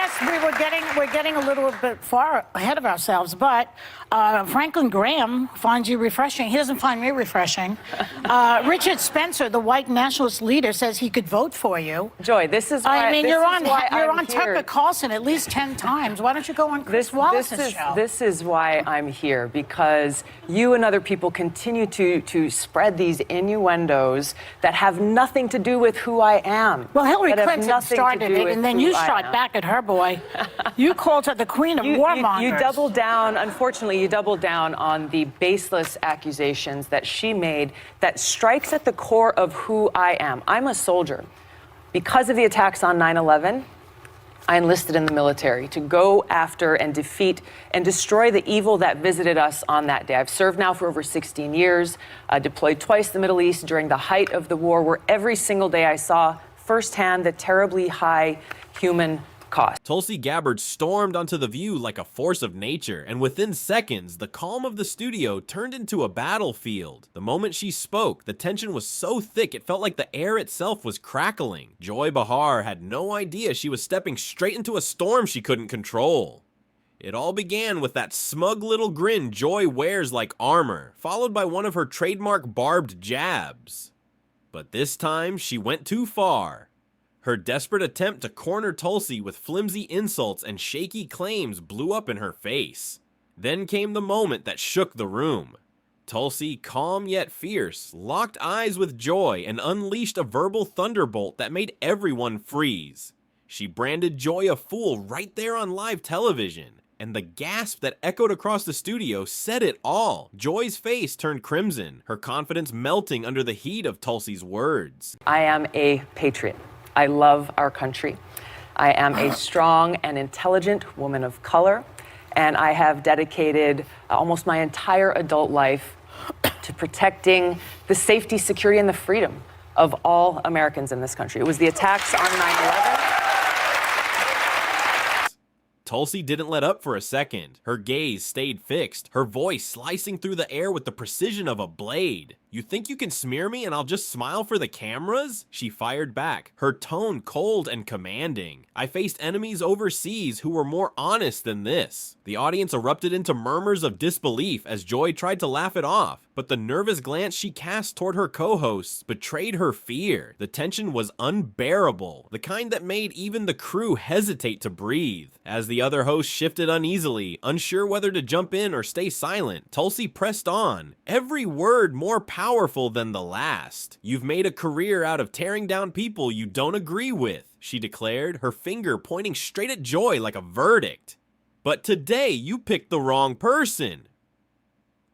guess we're getting a little bit far ahead of ourselves, but Franklin Graham finds you refreshing. He doesn't find me refreshing. Richard Spencer, the white nationalist leader, says he could vote for you. Joy, this is why. I mean, you're on here. Tucker Carlson at least 10 times. Why don't you go on Chris Wallace's show? This is why I'm here, because you and other people continue to spread these innuendos that have nothing to do with who I am. Well, Hillary Clinton started it, and then you shot back at her, boy. You called her the queen of warmongers. You doubled down, unfortunately, you doubled down on the baseless accusations that she made that strikes at the core of who I am. I'm a soldier. Because of the attacks on 9/11, I enlisted in the military to go after and defeat and destroy the evil that visited us on that day. I've served now for over 16 years, deployed twice to the Middle East during the height of the war, where every single day I saw firsthand the terribly high human cost. Tulsi Gabbard stormed onto the View like a force of nature, and within seconds, the calm of the studio turned into a battlefield. The moment she spoke, the tension was so thick it felt like the air itself was crackling. Joy Behar had no idea she was stepping straight into a storm she couldn't control. It all began with that smug little grin Joy wears like armor, followed by one of her trademark barbed jabs. But this time, she went too far. Her desperate attempt to corner Tulsi with flimsy insults and shaky claims blew up in her face. Then came the moment that shook the room. Tulsi, calm yet fierce, locked eyes with Joy and unleashed a verbal thunderbolt that made everyone freeze. She branded Joy a fool right there on live television, and the gasp that echoed across the studio said it all. Joy's face turned crimson, her confidence melting under the heat of Tulsi's words. I am a patriot. I love our country. I am a strong and intelligent woman of color, and I have dedicated almost my entire adult life to protecting the safety, security, and the freedom of all Americans in this country. It was the attacks on 9/11. Tulsi didn't let up for a second. Her gaze stayed fixed, her voice slicing through the air with the precision of a blade. "You think you can smear me and I'll just smile for the cameras?" She fired back, her tone cold and commanding. "I faced enemies overseas who were more honest than this." The audience erupted into murmurs of disbelief as Joy tried to laugh it off, but the nervous glance she cast toward her co-hosts betrayed her fear. The tension was unbearable, the kind that made even the crew hesitate to breathe. As the other hosts shifted uneasily, unsure whether to jump in or stay silent, Tulsi pressed on, every word more powerful than the last. "You've made a career out of tearing down people you don't agree with," she declared, her finger pointing straight at Joy like a verdict. "But today you picked the wrong person."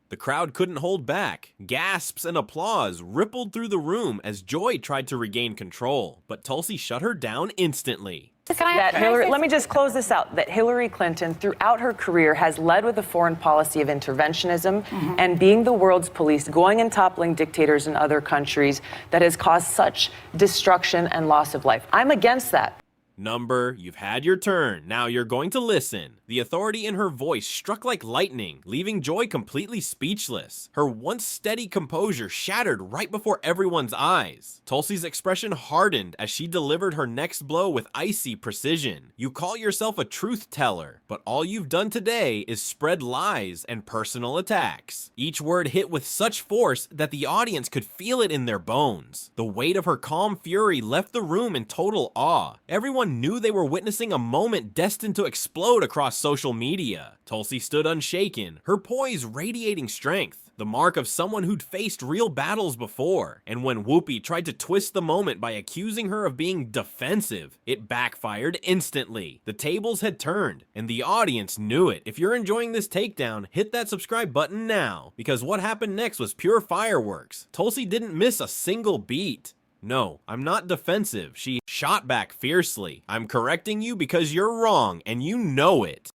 The crowd couldn't hold back. Gasps and applause rippled through the room as Joy tried to regain control, but Tulsi shut her down instantly. Let me just close this out, that Hillary Clinton, throughout her career, has led with a foreign policy of interventionism and being the world's police, going and toppling dictators in other countries that has caused such destruction and loss of life. I'm against that. "Number, you've had your turn. Now you're going to listen." The authority in her voice struck like lightning, leaving Joy completely speechless. Her once steady composure shattered right before everyone's eyes. Tulsi's expression hardened as she delivered her next blow with icy precision. "You call yourself a truth teller, but all you've done today is spread lies and personal attacks." Each word hit with such force that the audience could feel it in their bones. The weight of her calm fury left the room in total awe. Everyone knew they were witnessing a moment destined to explode across social media. Tulsi stood unshaken, her poise radiating strength, the mark of someone who'd faced real battles before. And when Whoopi tried to twist the moment by accusing her of being defensive, it backfired instantly. The tables had turned, and the audience knew it. If you're enjoying this takedown, hit that subscribe button now, because what happened next was pure fireworks. Tulsi didn't miss a single beat. "No, I'm not defensive," she shot back fiercely. "I'm correcting you because you're wrong, and you know it."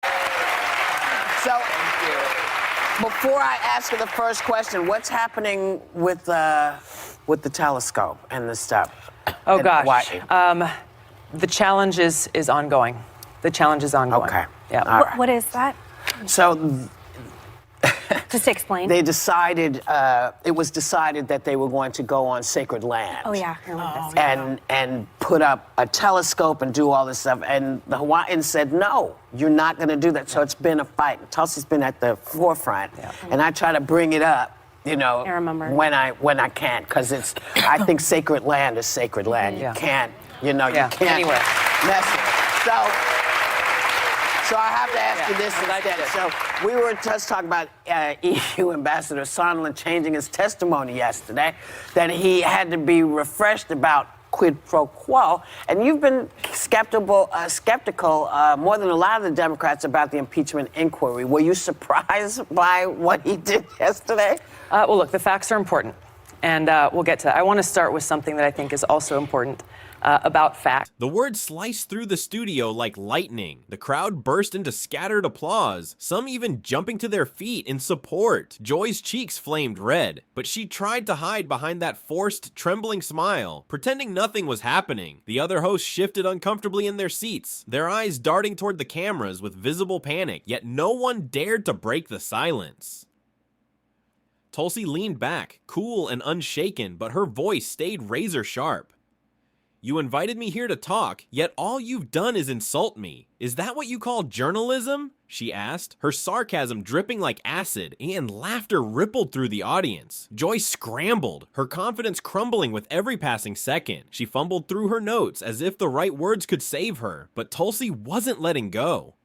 So, before I ask you the first question, what's happening with the telescope and the stuff? Oh, gosh. The challenge is ongoing. The challenge is ongoing. Okay. Yeah. All right. What is that? So, Just to explain. They decided, it was decided that they were going to go on sacred land. Oh, yeah. I remember this. And put up a telescope and do all this stuff. And the Hawaiians said, no, you're not going to do that. So it's been a fight. Tulsi's been at the forefront. And I try to bring it up, you know, I remember. when I can, because it's, I think sacred land is sacred land. You can't, you know, you can't Anyway. mess with it. So I have to ask you this instead. So we were just talking about EU Ambassador Sondland changing his testimony yesterday, that he had to be refreshed about quid pro quo, and you've been skeptical more than a lot of the Democrats about the impeachment inquiry. Were you surprised by what he did yesterday? Well, look, the facts are important, and we'll get to that. I want to start with something that I think is also important about facts. The words sliced through the studio like lightning. The crowd burst into scattered applause, some even jumping to their feet in support. Joy's cheeks flamed red, but she tried to hide behind that forced, trembling smile, pretending nothing was happening. The other hosts shifted uncomfortably in their seats, their eyes darting toward the cameras with visible panic, yet no one dared to break the silence. Tulsi leaned back, cool and unshaken, but her voice stayed razor sharp. You invited me here to talk, yet all you've done is insult me. Is that what you call journalism? She asked, her sarcasm dripping like acid, and laughter rippled through the audience. Joy scrambled, her confidence crumbling with every passing second. She fumbled through her notes as if the right words could save her, but Tulsi wasn't letting go.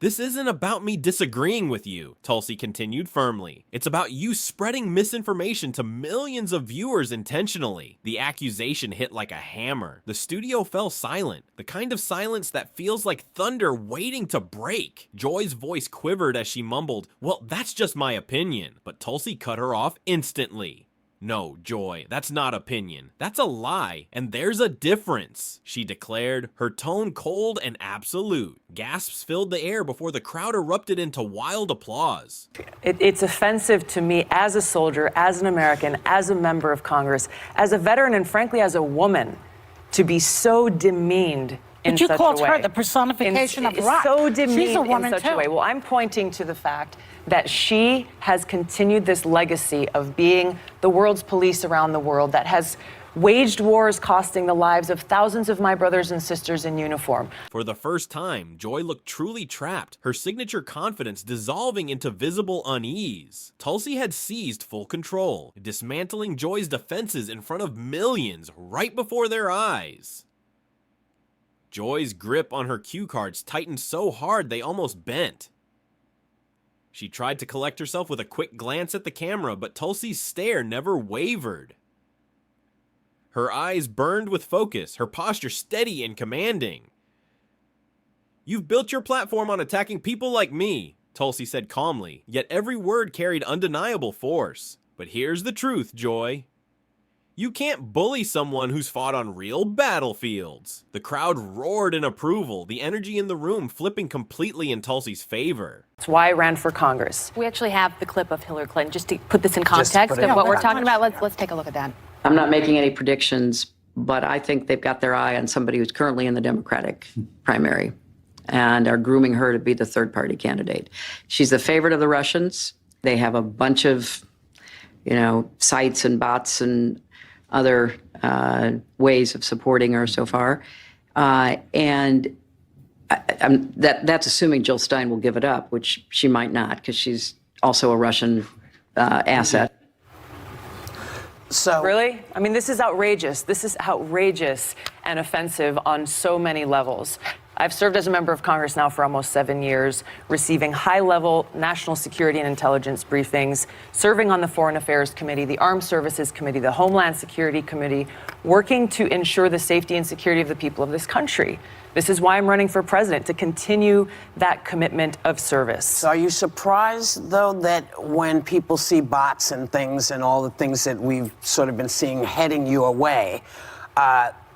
This isn't about me disagreeing with you, Tulsi continued firmly. It's about you spreading misinformation to millions of viewers intentionally. The accusation hit like a hammer. The studio fell silent, the kind of silence that feels like thunder waiting to break. Joy's voice quivered as she mumbled, "Well, that's just my opinion." But Tulsi cut her off instantly. "No, Joy, that's not opinion. That's a lie, and there's a difference," she declared, her tone cold and absolute. Gasps filled the air before the crowd erupted into wild applause. It's offensive to me as a soldier, as an American, as a member of Congress, as a veteran, and frankly, as a woman, to be so demeaned in But you such called a way. her the personification of rock. So demeaned She's a woman in such too. a way. Well, I'm pointing to the fact that she has continued this legacy of being the world's police around the world, that has waged wars costing the lives of thousands of my brothers and sisters in uniform. For the first time, Joy looked truly trapped, her signature confidence dissolving into visible unease. Tulsi had seized full control, dismantling Joy's defenses in front of millions right before their eyes. Joy's grip on her cue cards tightened so hard they almost bent. She tried to collect herself with a quick glance at the camera, but Tulsi's stare never wavered. Her eyes burned with focus, her posture steady and commanding. "You've built your platform on attacking people like me," Tulsi said calmly, yet every word carried undeniable force. "But here's the truth, Joy. You can't bully someone who's fought on real battlefields." The crowd roared in approval, the energy in the room flipping completely in Tulsi's favor. That's why I ran for Congress. We actually have the clip of Hillary Clinton, just to put this in Just context put it of in what we're context. talking about. Let's take a look at that. I'm not making any predictions, but I think they've got their eye on somebody who's currently in the Democratic primary and are grooming her to be the third-party candidate. She's the favorite of the Russians. They have a bunch of, sites and bots and other ways of supporting her so far. And that's assuming Jill Stein will give it up, which she might not, because she's also a Russian asset. So Really? I mean, this is outrageous. This is outrageous and offensive on so many levels. I've served as a member of Congress now for almost 7 years, receiving high-level national security and intelligence briefings, serving on the Foreign Affairs Committee, the Armed Services Committee, the Homeland Security Committee, working to ensure the safety and security of the people of this country. This is why I'm running for president, to continue that commitment of service. So are you surprised, though, that when people see bots and things and all the things that we've sort of been seeing heading your way,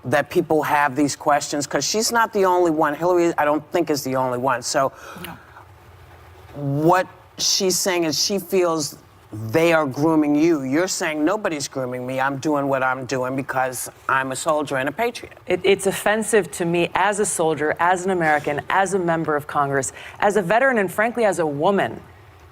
that people have these questions? Because she's not the only one. Hillary, I don't think, is the only one. So what she's saying is she feels they are grooming you. You're saying nobody's grooming me. I'm doing what I'm doing because I'm a soldier and a patriot. It's offensive to me as a soldier, as an American, as a member of Congress, as a veteran, and frankly, as a woman,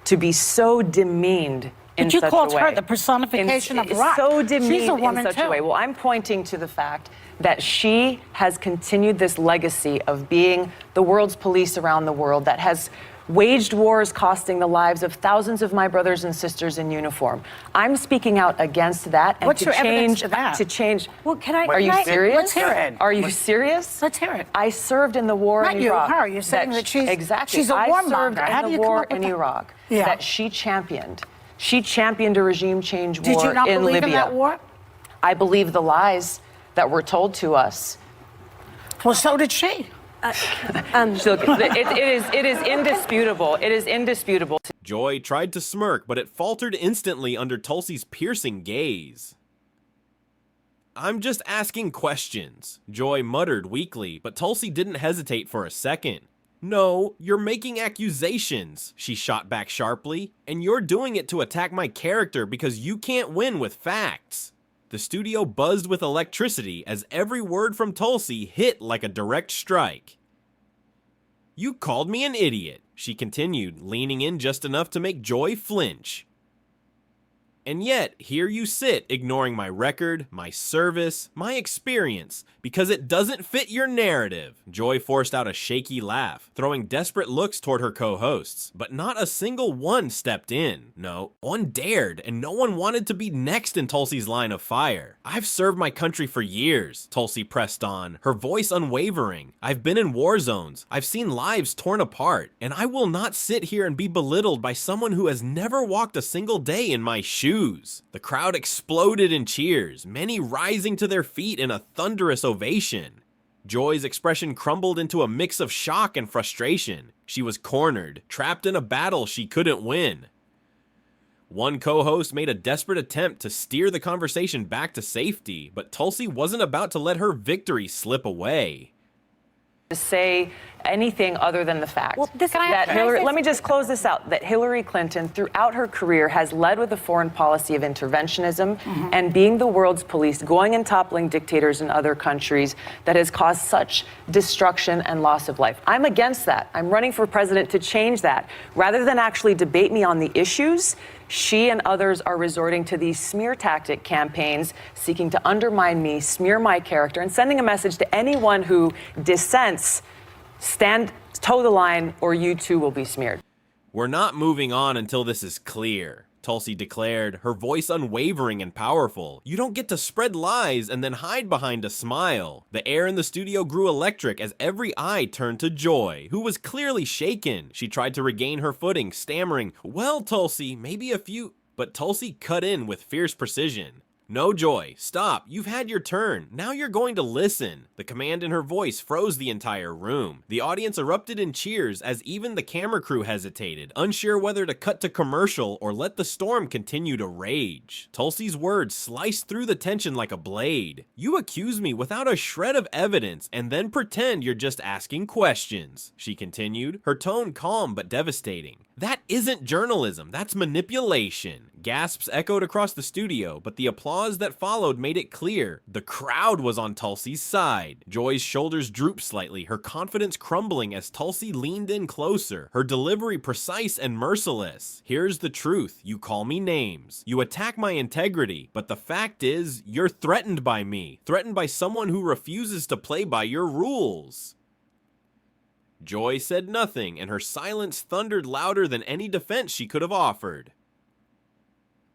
to be so demeaned in But you such called a way. her the personification of rock. So demeaned She's a woman in such too. a way. Well, I'm pointing to the fact that she has continued this legacy of being the world's police around the world, that has waged wars costing the lives of thousands of my brothers and sisters in uniform. I'm speaking out against that and What's to your change evidence to that? to change. Well, can I? Are you serious? Let's hear it. Are you serious? Let's hear it. I served in the war Not in you, Iraq. her. You're saying that she's- exactly. she's a I warmonger. served How do in you the come war up with in that? Iraq Yeah. that she championed. She championed a regime change war Did you not in believe Libya. in that war? I believe the lies that were told to us. Well, so did she. Look, it is indisputable. It is indisputable. Joy tried to smirk, but it faltered instantly under Tulsi's piercing gaze. I'm just asking questions, Joy muttered weakly, but Tulsi didn't hesitate for a second. No, you're making accusations, she shot back sharply, and you're doing it to attack my character because you can't win with facts. The studio buzzed with electricity as every word from Tulsi hit like a direct strike. You called me an idiot, she continued, leaning in just enough to make Joy flinch. And yet, here you sit, ignoring my record, my service, my experience, because it doesn't fit your narrative. Joy forced out a shaky laugh, throwing desperate looks toward her co-hosts, but not a single one stepped in. No, one dared, and no one wanted to be next in Tulsi's line of fire. I've served my country for years, Tulsi pressed on, her voice unwavering. I've been in war zones, I've seen lives torn apart, and I will not sit here and be belittled by someone who has never walked a single day in my shoes. The crowd exploded in cheers, many rising to their feet in a thunderous ovation. Joy's expression crumbled into a mix of shock and frustration. She was cornered, trapped in a battle she couldn't win. One co-host made a desperate attempt to steer the conversation back to safety, but Tulsi wasn't about to let her victory slip away. To say anything other than the fact that Hillary, let me just close this out, that Hillary Clinton throughout her career has led with a foreign policy of interventionism and being the world's police, going and toppling dictators in other countries that has caused such destruction and loss of life. I'm against that. I'm running for president to change that. Rather than actually debate me on the issues, she and others are resorting to these smear tactic campaigns, seeking to undermine me, smear my character, and sending a message to anyone who dissents, toe the line, or you too will be smeared. We're not moving on until this is clear, Tulsi declared, her voice unwavering and powerful. You don't get to spread lies and then hide behind a smile. The air in the studio grew electric as every eye turned to Joy, who was clearly shaken. She tried to regain her footing, stammering, "Well, Tulsi, maybe a few..." But Tulsi cut in with fierce precision. No, Joy, stop. You've had your turn. Now you're going to listen. The command in her voice froze the entire room. The audience erupted in cheers as even the camera crew hesitated, unsure whether to cut to commercial or let the storm continue to rage. Tulsi's words sliced through the tension like a blade. You accuse me without a shred of evidence and then pretend you're just asking questions, she continued, her tone calm but devastating. That isn't journalism, that's manipulation. Gasps echoed across the studio, but the applause that followed made it clear the crowd was on Tulsi's side. Joy's shoulders drooped slightly, her confidence crumbling as Tulsi leaned in closer, her delivery precise and merciless. Here's the truth, you call me names, you attack my integrity, but the fact is, you're threatened by me, threatened by someone who refuses to play by your rules. Joy said nothing, and her silence thundered louder than any defense she could have offered.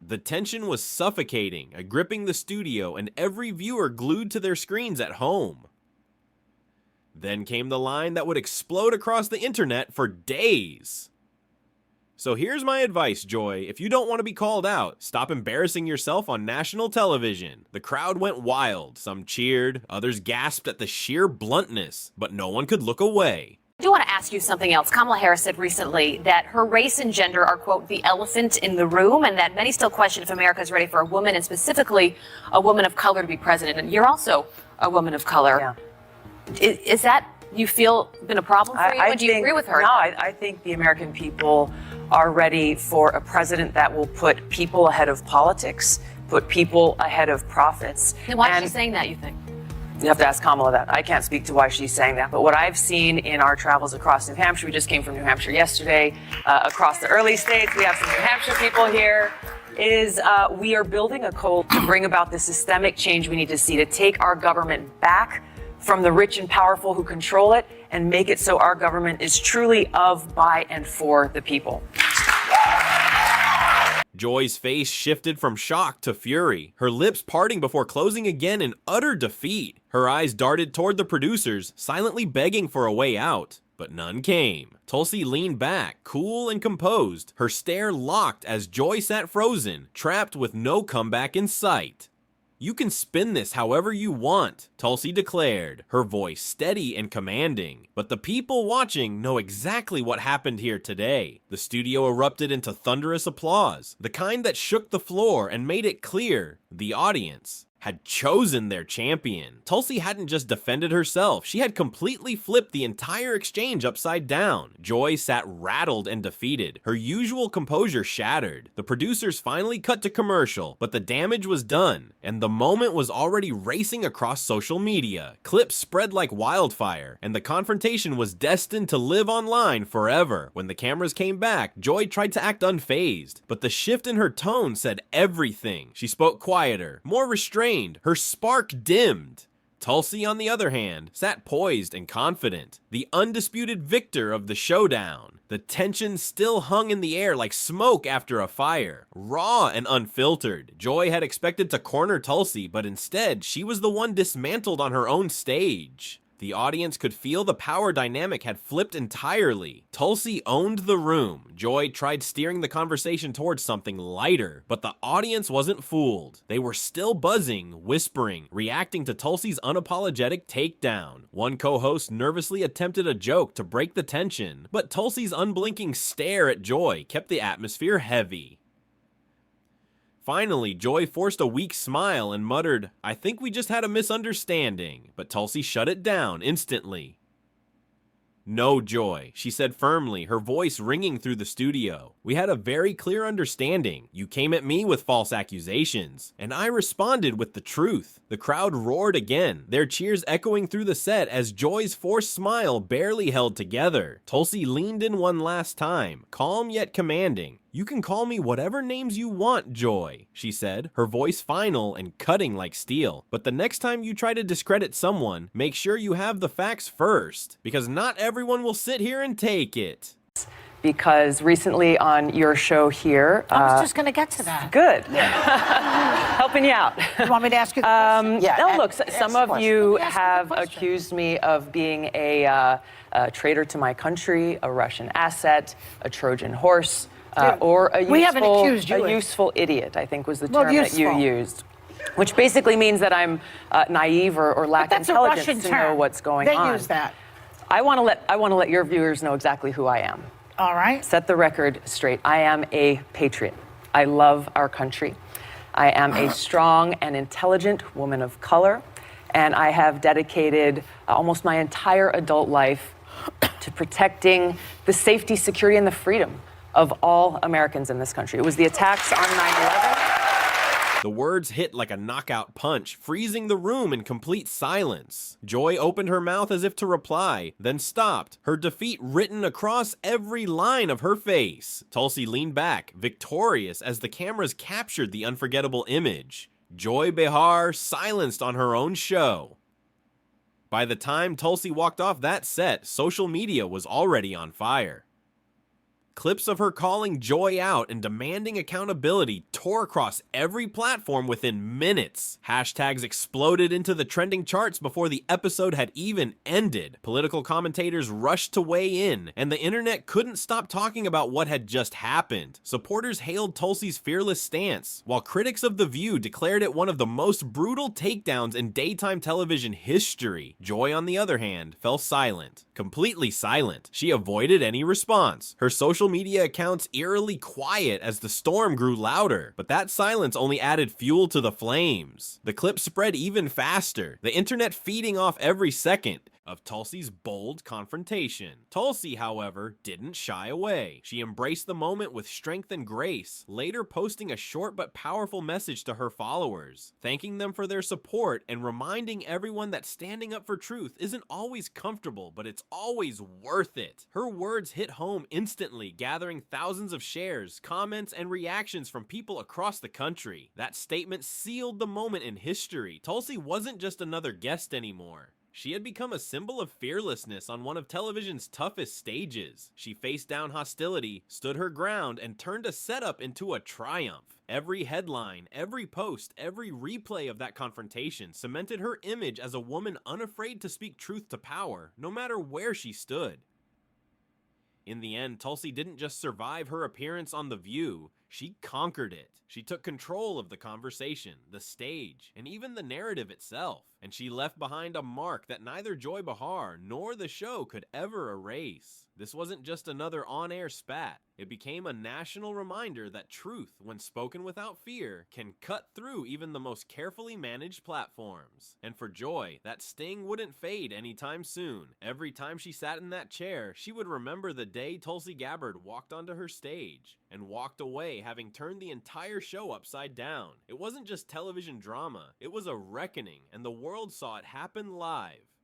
The tension was suffocating, gripping the studio and every viewer glued to their screens at home. Then came the line that would explode across the internet for days. So here's my advice, Joy. If you don't want to be called out, stop embarrassing yourself on national television. The crowd went wild. Some cheered, others gasped at the sheer bluntness, but no one could look away. I do want to ask you something else. Kamala Harris said recently that her race and gender are, quote, the elephant in the room, and that many still question if America is ready for a woman, and specifically a woman of color, to be president. And you're also a woman of color. Yeah. Is that, you feel, been a problem for you? And do you agree with her? No, I think the American people are ready for a president that will put people ahead of politics, put people ahead of profits. Then why is she saying that, you think? You have to ask Kamala that. I can't speak to why she's saying that. But what I've seen in our travels across New Hampshire, we just came from New Hampshire yesterday, across the early states, we have some New Hampshire people here, is we are building a code to bring about the systemic change we need to see to take our government back from the rich and powerful who control it and make it so our government is truly of, by, and for the people. Joy's face shifted from shock to fury, her lips parting before closing again in utter defeat. Her eyes darted toward the producers, silently begging for a way out. But none came. Tulsi leaned back, cool and composed, her stare locked as Joy sat frozen, trapped with no comeback in sight. "You can spin this however you want," Tulsi declared, her voice steady and commanding. But the people watching know exactly what happened here today. The studio erupted into thunderous applause, the kind that shook the floor and made it clear the audience had chosen their champion. Tulsi hadn't just defended herself, she had completely flipped the entire exchange upside down. Joy sat rattled and defeated, her usual composure shattered. The producers finally cut to commercial, but the damage was done, and the moment was already racing across social media. Clips spread like wildfire, and the confrontation was destined to live online forever. When the cameras came back, Joy tried to act unfazed, but the shift in her tone said everything. She spoke quieter, more restrained, her spark dimmed. Tulsi, on the other hand, sat poised and confident, the undisputed victor of the showdown. The tension still hung in the air like smoke after a fire, raw and unfiltered. Joy had expected to corner Tulsi, but instead, she was the one dismantled on her own stage. The audience could feel the power dynamic had flipped entirely. Tulsi owned the room. Joy tried steering the conversation towards something lighter, but the audience wasn't fooled. They were still buzzing, whispering, reacting to Tulsi's unapologetic takedown. One co-host nervously attempted a joke to break the tension, but Tulsi's unblinking stare at Joy kept the atmosphere heavy. Finally, Joy forced a weak smile and muttered, "I think we just had a misunderstanding," but Tulsi shut it down instantly. "No, Joy," she said firmly, her voice ringing through the studio. "We had a very clear understanding. You came at me with false accusations, and I responded with the truth." The crowd roared again, their cheers echoing through the set as Joy's forced smile barely held together. Tulsi leaned in one last time, calm yet commanding. "You can call me whatever names you want, Joy," she said, her voice final and cutting like steel. "But the next time you try to discredit someone, make sure you have the facts first, because not everyone will sit here and take it." Because recently on your show here... I was just going to get to that. Good. Helping you out. You want me to ask you the question? Yeah, No, look, some the of question. you Let me ask you the have question. accused me of being a traitor to my country, a Russian asset, a Trojan horse, or a we haven't accused you of- useful idiot, I think was the Well, term that you useful. used. Which basically means that I'm naive or lack That's a intelligence Russian to term. know what's going They on. use that. I want to let your viewers know exactly who I am. All right. Set the record straight. I am a patriot. I love our country. I am a strong and intelligent woman of color, and I have dedicated almost my entire adult life to protecting the safety, security, and the freedom of all Americans in this country. It was the attacks on 9/11. The words hit like a knockout punch, freezing the room in complete silence. Joy opened her mouth as if to reply, then stopped, her defeat written across every line of her face. Tulsi leaned back, victorious as the cameras captured the unforgettable image. Joy Behar silenced on her own show. By the time Tulsi walked off that set, social media was already on fire. Clips of her calling Joy out and demanding accountability tore across every platform within minutes. Hashtags exploded into the trending charts before the episode had even ended. Political commentators rushed to weigh in, and the internet couldn't stop talking about what had just happened. Supporters hailed Tulsi's fearless stance, while critics of The View declared it one of the most brutal takedowns in daytime television history. Joy, on the other hand, fell silent. Completely silent. She avoided any response. Her social media accounts eerily quiet as the storm grew louder, but that silence only added fuel to the flames. The clip spread even faster, the internet feeding off every second, of Tulsi's bold confrontation. Tulsi, however, didn't shy away. She embraced the moment with strength and grace, later posting a short but powerful message to her followers, thanking them for their support and reminding everyone that standing up for truth isn't always comfortable, but it's always worth it. Her words hit home instantly, gathering thousands of shares, comments, and reactions from people across the country. That statement sealed the moment in history. Tulsi wasn't just another guest anymore. She had become a symbol of fearlessness on one of television's toughest stages. She faced down hostility, stood her ground, and turned a setup into a triumph. Every headline, every post, every replay of that confrontation cemented her image as a woman unafraid to speak truth to power, no matter where she stood. In the end, Tulsi didn't just survive her appearance on The View, she conquered it. She took control of the conversation, the stage, and even the narrative itself. And she left behind a mark that neither Joy Behar nor the show could ever erase. This wasn't just another on-air spat. It became a national reminder that truth, when spoken without fear, can cut through even the most carefully managed platforms. And for Joy, that sting wouldn't fade anytime soon. Every time she sat in that chair, she would remember the day Tulsi Gabbard walked onto her stage and walked away having turned the entire show upside down. It wasn't just television drama, it was a reckoning, and the world saw it happen live.